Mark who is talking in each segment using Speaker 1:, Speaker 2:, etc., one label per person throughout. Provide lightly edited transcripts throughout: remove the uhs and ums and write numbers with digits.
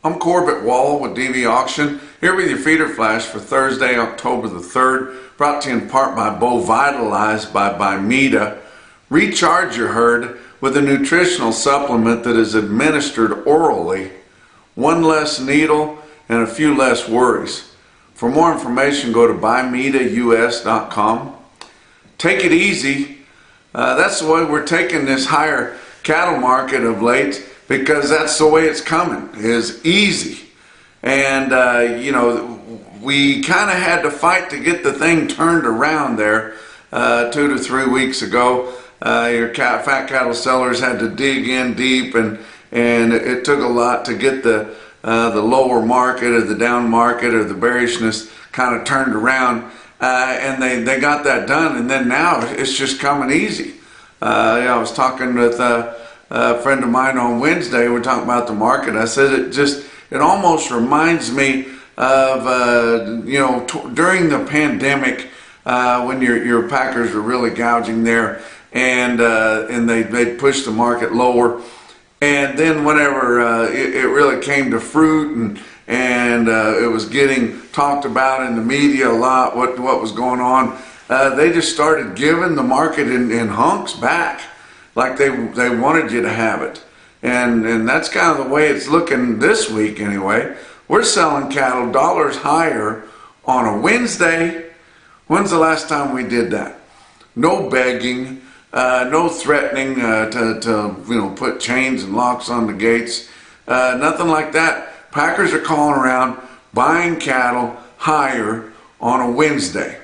Speaker 1: I'm Corbett Wall with DVAuction, here with your feeder flash for Thursday, October the 3rd, brought to you in part by VITALIX by VITALIX. Recharge your herd with a nutritional supplement that is administered orally. One less needle and a few less worries. For more information, go to buymedaus.com. Take it easy. That's the way we're taking this higher cattle market of late, because that's the way it's coming, is easy. And we kind of had to fight to get the thing turned around there 2 to 3 weeks ago. Your fat cattle sellers had to dig in deep, and it took a lot to get the lower market or the down market or the bearishness kind of turned around, and they got that done, and then now it's just coming easy. I was talking with a friend of mine on Wednesday. We're talking about the market. I said it almost reminds me of during the pandemic when your packers were really gouging there, and they pushed the market lower, and then whenever it really came to fruit and it was getting talked about in the media a lot, what was going on, they just started giving the market in hunks back, like they wanted you to have it. And that's kind of the way it's looking this week anyway. We're selling cattle dollars higher on a Wednesday. When's the last time we did that? No begging, no threatening to put chains and locks on the gates, nothing like that. Packers are calling around buying cattle higher on a Wednesday.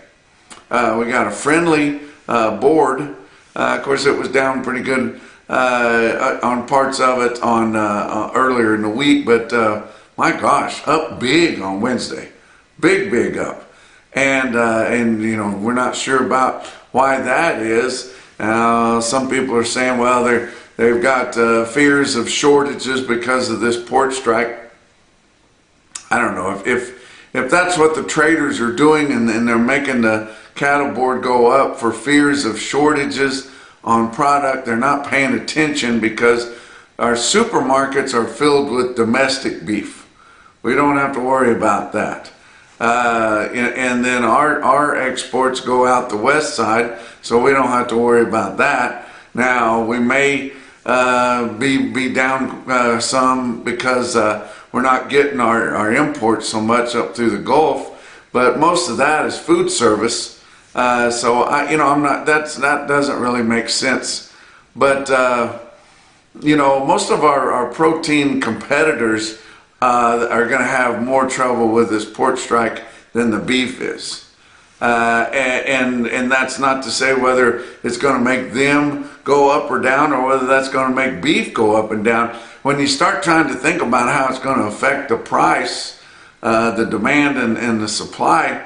Speaker 1: We got a friendly board. Of course, it was down pretty good on parts of it on earlier in the week, but my gosh, up big on Wednesday, big up, and we're not sure about why that is. Some people are saying, well, they've got fears of shortages because of this port strike. I don't know if that's what the traders are doing, and they're making the cattle board go up for fears of shortages on product. They're not paying attention, because our supermarkets are filled with domestic beef. We don't have to worry about that. And then our exports go out the west side, so we don't have to worry about that. Now, we may be down some because we're not getting our imports so much up through the Gulf, but most of that is food service. So I'm not. That doesn't really make sense. But most of our protein competitors are going to have more trouble with this port strike than the beef is. And that's not to say whether it's going to make them go up or down, or whether that's going to make beef go up and down. When you start trying to think about how it's going to affect the price, the demand and the supply,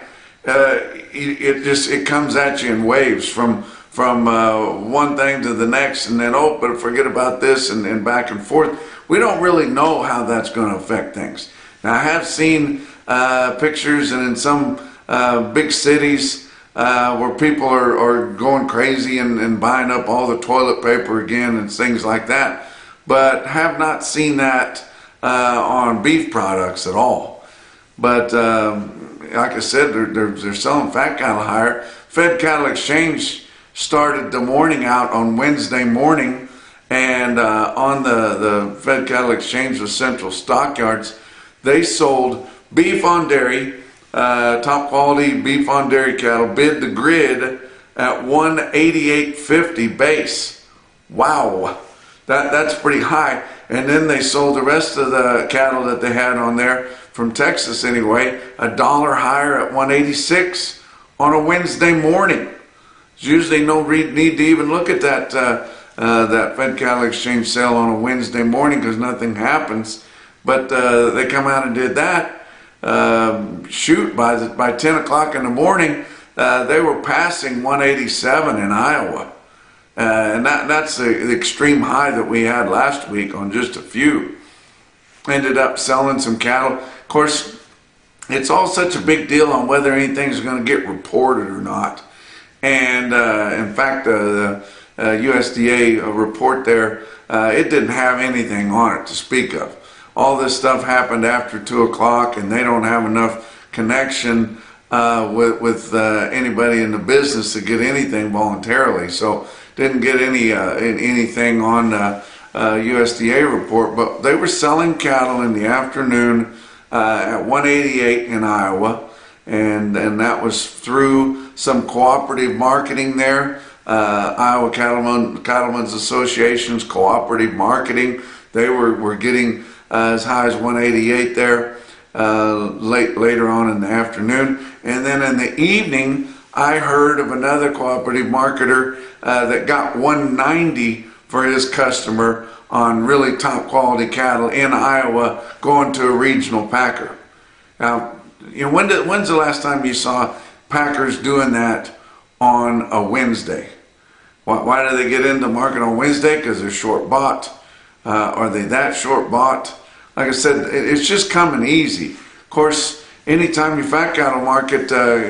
Speaker 1: it comes at you in waves from one thing to the next, and then but forget about this, and back and forth. We don't really know how that's going to affect things. Now, I have seen pictures, and in some big cities where people are going crazy and buying up all the toilet paper again and things like that, but have not seen that on beef products at all. But like I said, they're selling fat cattle higher. Fed Cattle Exchange started the morning out on Wednesday morning, and on the Fed Cattle Exchange with Central Stockyards, they sold beef on dairy, top quality beef on dairy cattle, bid the grid at $188.50 base. Wow, that's pretty high. And then they sold the rest of the cattle that they had on there, from Texas anyway, $1 higher at $186 on a Wednesday morning. There's usually no need to even look at that Fed Cattle Exchange sale on a Wednesday morning, because nothing happens. But they come out and did that. By 10 o'clock in the morning, they were passing 187 in Iowa. And that's the extreme high that we had last week on just a few. Ended up selling some cattle. Of course, it's all such a big deal on whether anything's going to get reported or not. And in fact, the USDA report there, it didn't have anything on it to speak of. all this stuff happened after 2 o'clock and they don't have enough connection with anybody in the business to get anything voluntarily. So didn't get anything on USDA report, but they were selling cattle in the afternoon at 188 in Iowa, and that was through some cooperative marketing there. Iowa Cattlemen's Association's cooperative marketing. They were getting as high as 188 there later on in the afternoon. And then in the evening, I heard of another cooperative marketer that got 190 for his customer on really top quality cattle in Iowa going to a regional packer. Now, you know, when's the last time you saw packers doing that on a Wednesday? Why do they get into market on Wednesday? Because they're short bought. Are they that short bought? Like I said, it's just coming easy. Of course, anytime your fat cattle market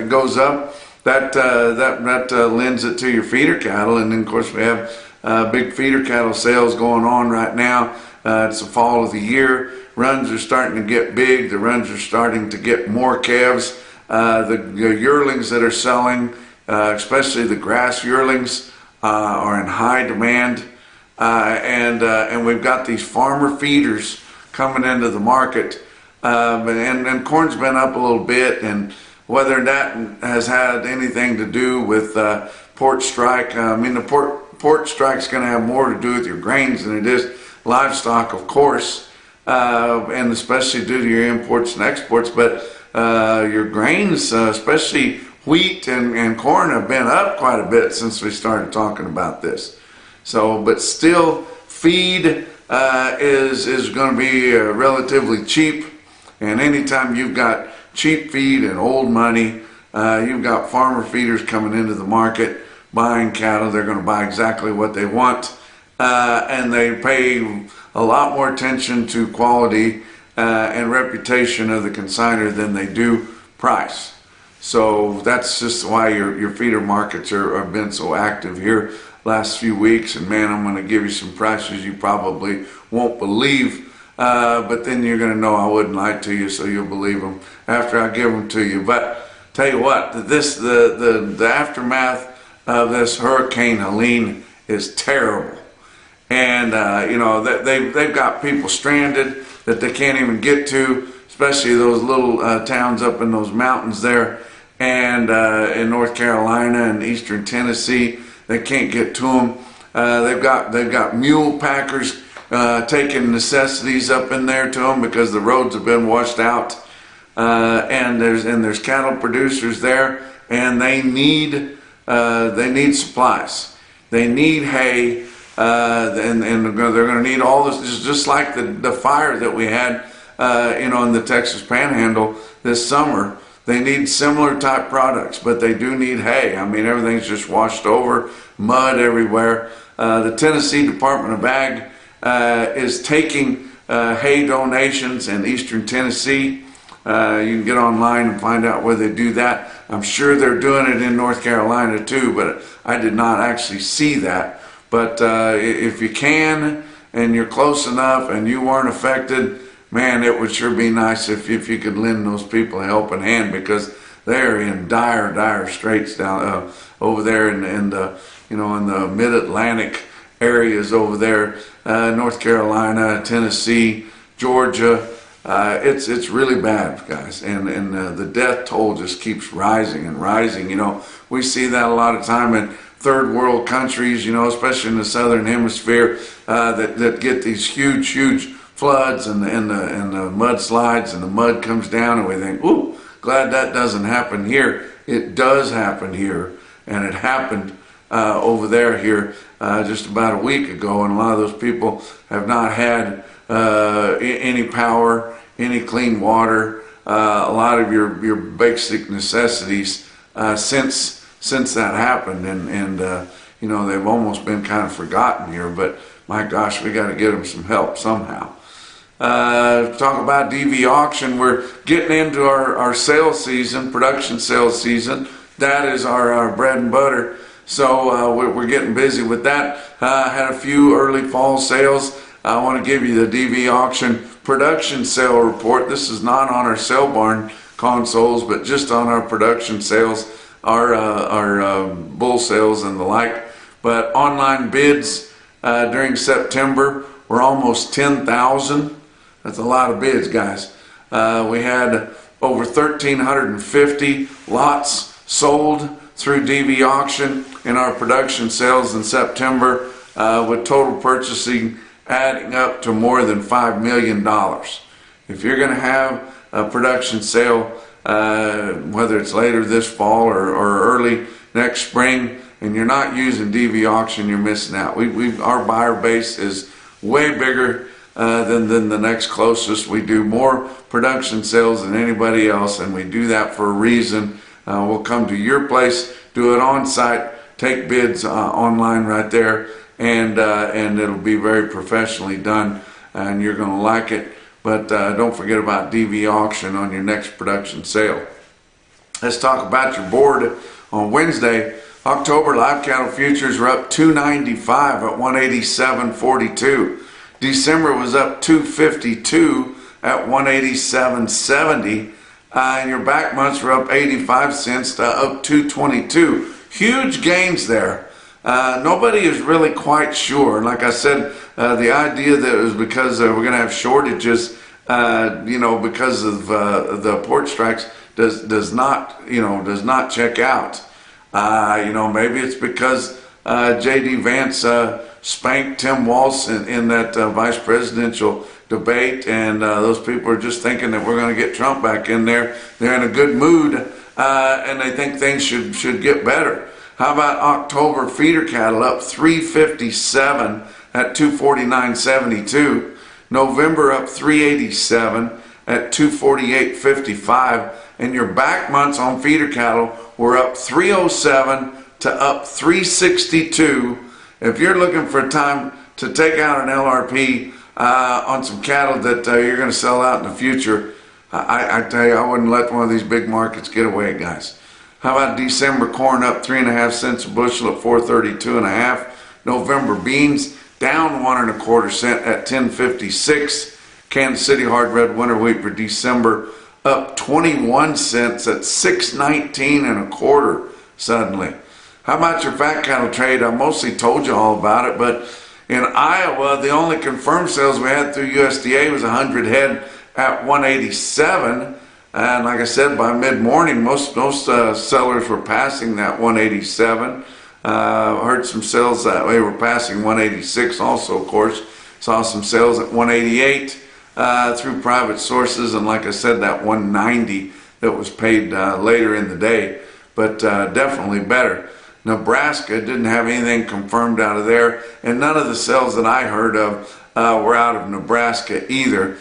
Speaker 1: goes up, that lends it to your feeder cattle. And then, of course, we have big feeder cattle sales going on right now. It's the fall of the year. Runs are starting to get big. The runs are starting to get more calves. The yearlings that are selling, especially the grass yearlings, are in high demand. And we've got these farmer feeders coming into the market. And corn's been up a little bit, and whether that has had anything to do with port strike, I mean, the port strike's going to have more to do with your grains than it is livestock, of course, and especially due to your imports and exports. But your grains, especially wheat and corn, have been up quite a bit since we started talking about this. So, but still, feed is going to be relatively cheap, and anytime you've got cheap feed and old money, you've got farmer feeders coming into the market buying cattle. They're going to buy exactly what they want, and they pay a lot more attention to quality and reputation of the consignor than they do price. So that's just why your feeder markets have been so active here last few weeks. And man, I'm going to give you some prices you probably won't believe, but then you're going to know I wouldn't lie to you, so you'll believe them after I give them to you. But tell you what, the aftermath of this Hurricane Helene is terrible, and you know, they've got people stranded that they can't even get to, especially those little towns up in those mountains there, and in North Carolina and eastern Tennessee. They can't get to them. They've got mule packers taking necessities up in there to them because the roads have been washed out. And there's cattle producers there, and they need supplies. They need hay, and they're going to need all this. Just like the fire that we had, you know, in the Texas Panhandle this summer. They need similar type products, but they do need hay. I mean, everything's just washed over, mud everywhere. The Tennessee Department of Ag is taking hay donations in eastern Tennessee. You can get online and find out where they do that. I'm sure they're doing it in North Carolina too, but I did not actually see that. But if you can and you're close enough and you weren't affected, man, it would sure be nice if you could lend those people a helping hand, because they're in dire straits down over there in the mid-Atlantic areas over there, North Carolina, Tennessee, Georgia. It's really bad, guys, and the death toll just keeps rising and rising. You know, we see that a lot of time in third world countries, you know, especially in the southern hemisphere, that get these huge floods and the mudslides, and the mud comes down, and we think, ooh, glad that doesn't happen here. It does happen here, and it happened over there here just about a week ago, and a lot of those people have not had any power, any clean water, a lot of your basic necessities since that happened, and you know, they've almost been kind of forgotten here. But my gosh, we got to get them some help somehow. Talk about DVAuction. We're getting into our sales season, production sales season. That is our bread and butter. So we're getting busy with that. Had a few early fall sales. I want to give you the DVAuction production sale report. This is not on our sale barn consoles, but just on our production sales, our bull sales and the like. But online bids during September were almost 10,000. That's a lot of bids, guys. We had over 1,350 lots sold through DVAuction in our production sales in September, with total purchasing adding up to more than $5 million. If you're going to have a production sale, whether it's later this fall or early next spring, and you're not using DVAuction, you're missing out. Our buyer base is way bigger than the next closest. We do more production sales than anybody else, and we do that for a reason. We'll come to your place, do it on site, take bids online right there, and it'll be very professionally done, and you're going to like it. But don't forget about DVAuction on your next production sale. Let's talk about your board. On Wednesday, October live cattle futures were up 295 at 187.42. December was up 252 at 187.70. And your back months were up 85 cents to up 222. Huge gains there. Nobody is really quite sure. Like I said, the idea that it was because we're going to have shortages, because of the port strikes, does not check out. Maybe it's because J.D. Vance spanked Tim Walz in that vice presidential debate, and those people are just thinking that we're going to get Trump back in there. They're in a good mood, and they think things should get better. How about October feeder cattle up 357 at 249.72. November up 387 at 248.55. And your back months on feeder cattle were up 307 to up 362. If you're looking for a time to take out an LRP on some cattle that you're going to sell out in the future, I tell you, I wouldn't let one of these big markets get away, guys. How about December corn up 3.5 cents a bushel at 432.5. November beans down 1 1/4 cent at 10.56. Kansas City hard red winter wheat for December up 21 cents at 6.19 1/4 suddenly. How about your fat cattle trade? I mostly told you all about it, but in Iowa, the only confirmed sales we had through USDA was 100 head at 187. And like I said, by mid-morning, most sellers were passing that 187. Heard some sales that way were passing 186 also, of course. Saw some sales at 188 through private sources, and like I said, that 190 that was paid later in the day, but definitely better. Nebraska didn't have anything confirmed out of there, and none of the sales that I heard of were out of Nebraska either.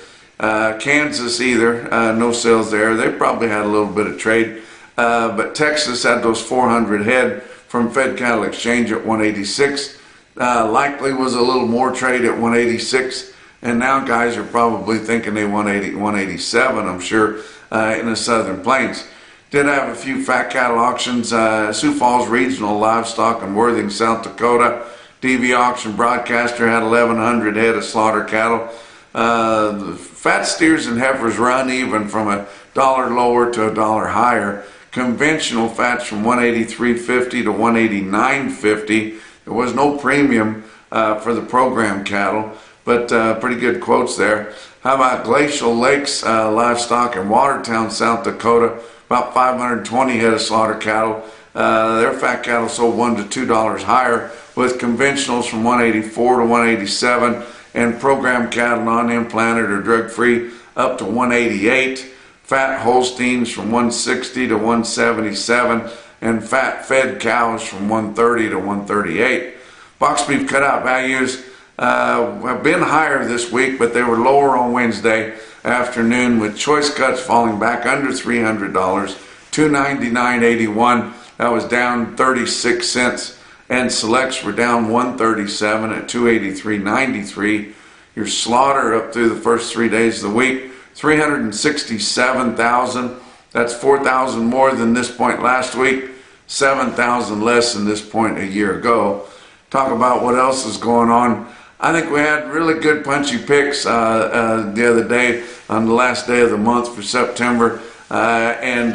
Speaker 1: Kansas either, no sales there. They probably had a little bit of trade, but Texas had those 400 head from Fed Cattle Exchange at 186. Likely was a little more trade at 186, and now guys are probably thinking they 187, I'm sure, in the Southern Plains. Did have a few fat cattle auctions. Sioux Falls Regional Livestock in Worthing, South Dakota. DVAuction broadcaster had 1,100 head of slaughter cattle. The fat steers and heifers were uneven from $1 lower to $1 higher. Conventional fats from 183.50 to 189.50. There was no premium for the program cattle, but pretty good quotes there. How about Glacial Lakes Livestock in Watertown, South Dakota? About 520 head of slaughter cattle. Their fat cattle sold $1 to $2 higher, with conventionals from 184 to 187, and program cattle non-implanted or drug-free up to 188. Fat Holsteins from 160 to 177, and fat fed cows from 130 to 138. Box beef cutout values have been higher this week, but they were lower on Wednesday afternoon, with choice cuts falling back under $300, $299.81. That was down 36 cents, and selects were down 137 at 283.93. Your slaughter up through the first 3 days of the week, 367,000. That's 4,000 more than this point last week, 7,000 less than this point a year ago. Talk about what else is going on. I think we had really good punchy picks the other day on the last day of the month for September, and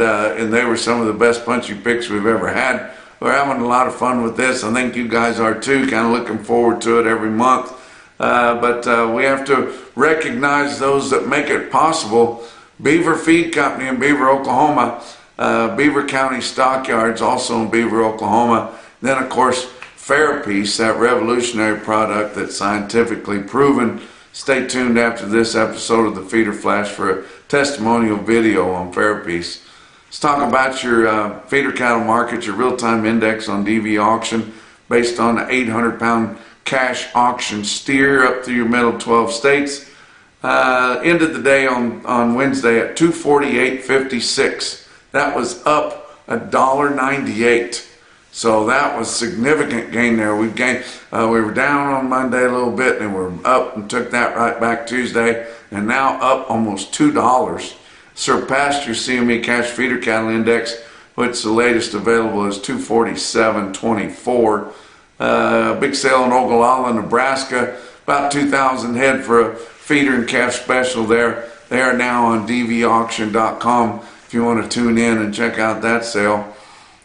Speaker 1: they were some of the best punchy picks we've ever had. We're having a lot of fun with this. I think you guys are too, kind of looking forward to it every month. But we have to recognize those that make it possible. Beaver Feed Company in Beaver, Oklahoma, Beaver County Stockyards also in Beaver, Oklahoma. Then of course Fairpiece, that revolutionary product that's scientifically proven. Stay tuned after this episode of the Feeder Flash for a testimonial video on Fairpiece. Let's talk about your feeder cattle market, your real-time index on DVAuction based on the 800-pound cash auction steer up through your middle 12 states. Ended the day on Wednesday at 248.56. That was up $1.98. So that was significant gain there. We were down on Monday a little bit, and we're up and took that right back Tuesday, and now up almost $2. Surpassed your CME cash feeder cattle index, which the latest available is 247.24. Big sale in Ogallala, Nebraska, about 2,000 head for a feeder and calf special there. They are now on DVAuction.com if you want to tune in and check out that sale.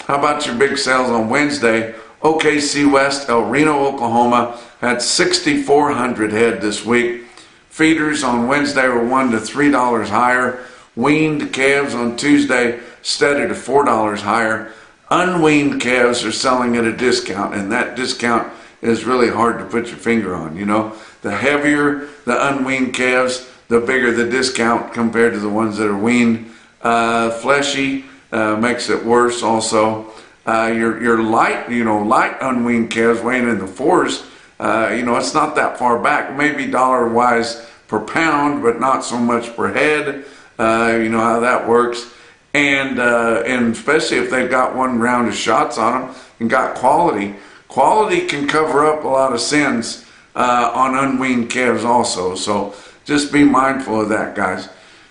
Speaker 1: How about your big sales on Wednesday? OKC West, El Reno, Oklahoma had 6,400 head this week. Feeders on Wednesday were $1 to $3 higher. Weaned calves on Tuesday steady to $4 higher. Unweaned calves are selling at a discount, and that discount is really hard to put your finger on. You know, the heavier the unweaned calves, the bigger the discount compared to the ones that are weaned. Fleshy makes it worse also. Your light, light unweaned calves weighing in the fours, it's not that far back. Maybe dollar-wise per pound, but not so much per head. You know how that works. And especially if they've got one round of shots on them and got quality. Quality can cover up a lot of sins on unweaned calves also. So just be mindful of that, guys.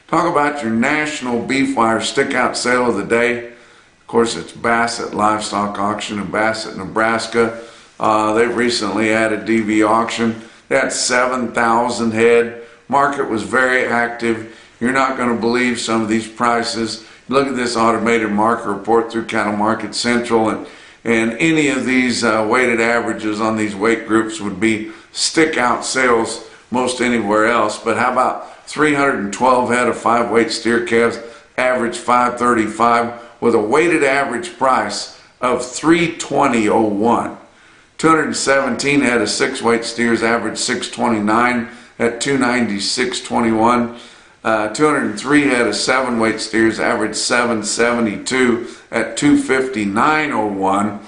Speaker 1: Talk about your NationalBeefWire stick-out sale of the day. Of course, it's Bassett Livestock Auction in Bassett, Nebraska. They've recently added DVAuction. They had 7,000 head. Market was very active. You're not going to believe some of these prices. Look at this automated market report through Cattle Market Central, and any of these weighted averages on these weight groups would be stick-out sales most anywhere else. But how about 312 head of 5-weight steer calves, average 535, with a weighted average price of $320.01. 217 head of 6-weight steers, average 629 at $296.21. 203 head of 7-weight steers, average 772 at $259.01.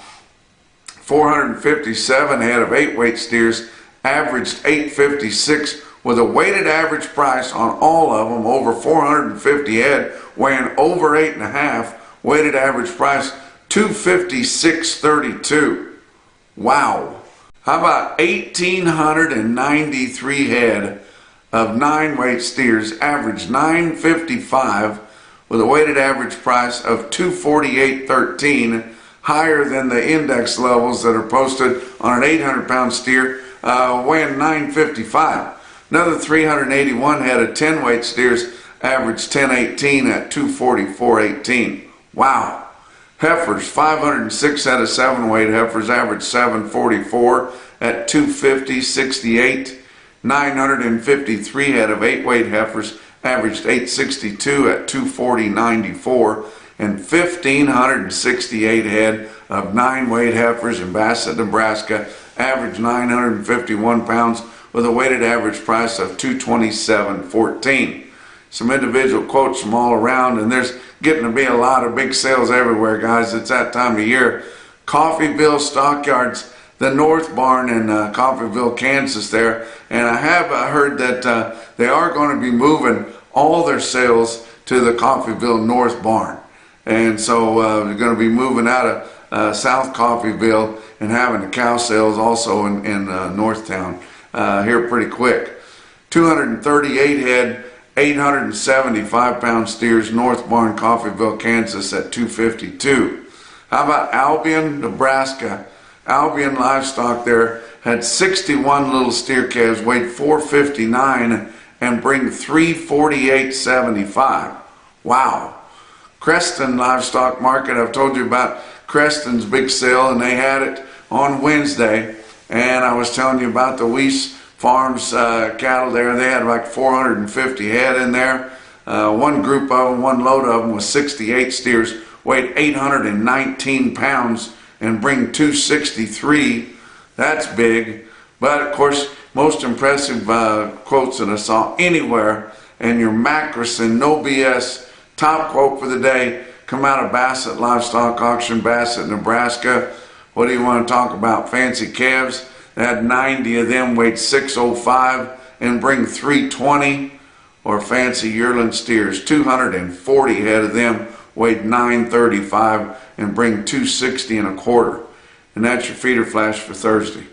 Speaker 1: 457 head of 8-weight steers, averaged 856, with a weighted average price on all of them over 450 head, weighing over 8.5, weighted average price $256.32. Wow. How about 1,893 head of 9-weight steers, average 955, with a weighted average price of $248.13, higher than the index levels that are posted on an 800-pound steer weighing 955. Another 381 head of 10-weight steers, average 1018 at $244.18. Wow. Heifers, 506 head of 7-weight heifers, average 744 at $250.68. 953 head of 8-weight heifers, averaged 862 at $240.94. And 1,568 head of 9-weight heifers in Bassett, Nebraska, average 951 pounds, with a weighted average price of $227.14. Some individual quotes from all around, and there's getting to be a lot of big sales everywhere, guys. It's that time of year. Coffeyville Stockyards, the North Barn in Coffeyville, Kansas there, and I have heard that they are going to be moving all their sales to the Coffeyville North Barn. And so they're going to be moving out of South Coffeyville and having the cow sales also in Northtown here pretty quick. 238 head, 875-pound steers, North Barn, Coffeyville, Kansas at $252. How about Albion, Nebraska? Albion Livestock there had 61 little steer calves, weighed 459 and bring 348.75. Wow. Creston Livestock Market, I've told you about Creston's big sale, and they had it on Wednesday. And I was telling you about the Weiss Farms cattle there. They had like 450 head in there. One group of them, one load of them was 68 steers, weighed 819 pounds and bring 263. That's big. But of course, most impressive quotes that I saw anywhere, and your Mackerson, no BS, top quote for the day, come out of Bassett Livestock Auction, Bassett, Nebraska. What do you want to talk about? Fancy calves. They had 90 of them, weighed 605 and bring 320. Or fancy yearling steers, 240 head of them, weighed 935 and bring 260 and a quarter. And that's your feeder flash for Thursday.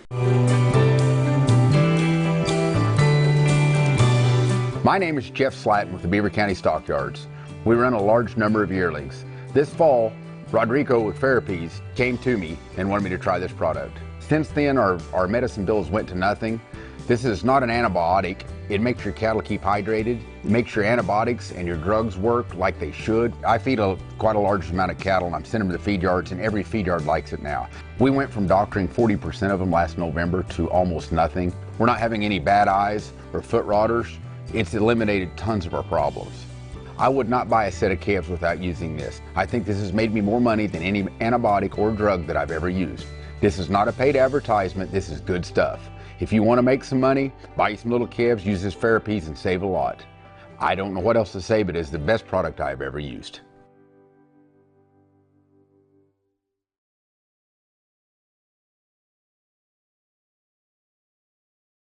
Speaker 2: My name is Jeff Slatton with the Beaver County Stockyards. We run a large number of yearlings. This fall, Rodrigo with Ferropeas came to me and wanted me to try this product. Since then, our medicine bills went to nothing. This is not an antibiotic. It makes your cattle keep hydrated. It makes your antibiotics and your drugs work like they should. I feed quite a large amount of cattle, and I'm sending them to the feed yards, and every feed yard likes it now. We went from doctoring 40% of them last November to almost nothing. We're not having any bad eyes or foot rotters. It's eliminated tons of our problems. I would not buy a set of calves without using this. I think this has made me more money than any antibiotic or drug that I've ever used. This is not a paid advertisement. This is good stuff. If you want to make some money, buy you some little calves, use this Ferropeas and save a lot. I don't know what else to say, but it's the best product I've ever used.